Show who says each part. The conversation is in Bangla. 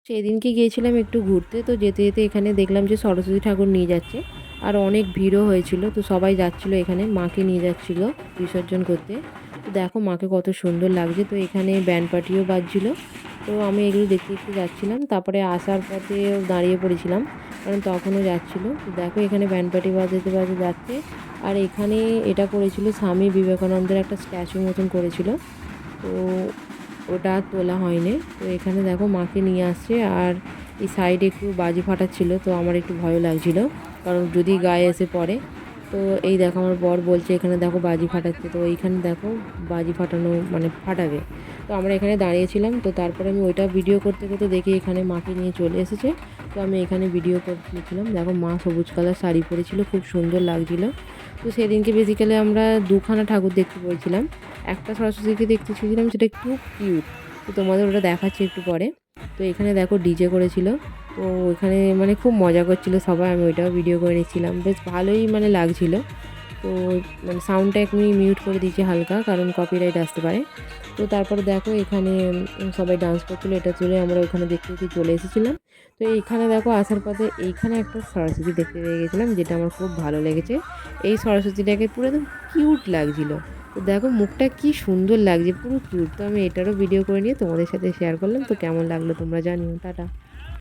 Speaker 1: সেদিনকে গিয়েছিলাম একটু ঘুরতে, তো যেতে যেতে এখানে দেখলাম যে সরস্বতী ঠাকুর নিয়ে যাচ্ছে। আর অনেক ভিড়ও হয়েছিল, তো সবাই যাচ্ছিল এখানে, মাকে নিয়ে যাচ্ছিল বিসর্জন করতে। তো দেখো মাকে কত সুন্দর লাগছে। তো এখানে ব্যান্ড পার্টিও বাজছিল। তো আমি এগুলো দেখতে দেখতে যাচ্ছিলাম, তারপরে আসার পথে দাঁড়িয়ে পড়েছিলাম কারণ তখনও যাচ্ছিল। তো দেখো এখানে ব্যান্ড পার্টি বাজাতে বাজাতে যাচ্ছে। আর এখানে এটা করেছিল স্বামী বিবেকানন্দের একটা স্ট্যাচু মতন করেছিল। তো ওটা আর তোলা হয়নি। তো এখানে দেখো মাকে নিয়ে আসছে, আর এই সাইডে একটু বাজি ফাটাচ্ছিল, তো আমার একটু ভয়ও লাগছিল কারণ যদি গায়ে এসে পড়ে। তো এই দেখো আমার বর বলছে এখানে দেখো বাজি ফাটাচ্ছে, তো এইখানে দেখো বাজি ফাটানো মানে ফাটাবে। তো আমরা এখানে দাঁড়িয়েছিলাম, তো তারপরে আমি ওইটা ভিডিও করতে করতে দেখি এখানে মাকে নিয়ে চলে এসেছে। তো আমি এখানে ভিডিও করতেছিলাম। দেখো মা সবুজ কালার শাড়ি পরেছিল, খুব সুন্দর লাগছিল। তো সেদিনকে বেসিক্যালি আমরা দুখানা ঠাকুর দেখতে পেয়েছিলাম। একটা সরস্বতীকে দেখতে চেয়েছিলাম, সেটা একটু কিউট, তো তোমাদের ওটা দেখাচ্ছি একটু পরে। তো এখানে দেখো ডিজে করেছিল, তো ওইখানে মানে খুব মজা করছিল সবাই, আমি ওইটাও ভিডিও করে নিচ্ছিলাম, বেশ ভালোই মানে লাগছিল। তো মানে সাউন্ডটা এখনই মিউট করে দিয়েছি হালকা, কারণ কপিরাইট আসতে পারে। তো তারপরে দেখো এখানে সবাই ডান্স করছিলো, এটা চলে আমরা ওখানে দেখতে দেখতে চলে এসেছিলাম। তো এইখানে দেখো আসার পথে এইখানে একটা সরস্বতী দেখতে পেয়ে গেছিলাম, যেটা আমার খুব ভালো লেগেছে। এই সরস্বতীটাকে পুরো একদম কিউট লাগছিল। তো দেখো মুখটা কি সুন্দর লাগছে, পুরো কিউট। তো আমি এটারও ভিডিও করে নিয়ে তোমাদের সাথে শেয়ার করলাম। তো কেমন লাগলো তোমরা জানিও। টাটা।